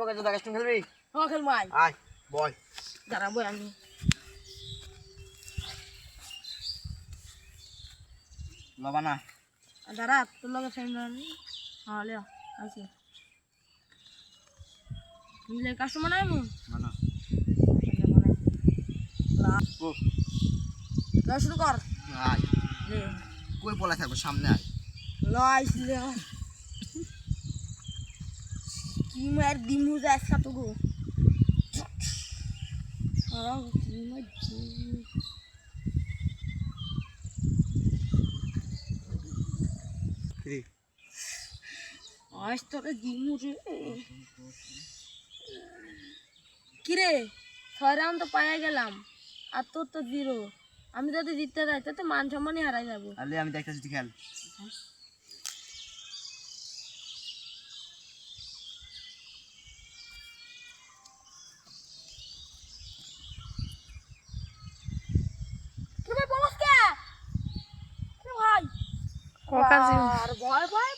এবার তো দাগাস খেলবি হ্যাঁ খেলবো আয় আয় বল দাঁড়াবো আমি লবা না দাঁড়া তোর লগে ফ্রেন্ড হ্যাঁ লিও আসি মিলে কাস্টমার নাই মু মানা ও লা শুরু কর আয় লে কই পলা থাকবো সামনে আয় লাইস লে কি মার দিমু যাস তো গো আর কি মার ফ্রি আজ তোকে দিমু রে কিরে 6 রাউন্ড তো পায়ে গেলাম আর তোর তো 0 আমি যদি জিততে যাই তো মান সম্মানই হারাই যাবো আলে আমি দেখতেছি তুই খেল কি ভাই বলস কে কি ভাই কাকা জি আর ভয় ভয়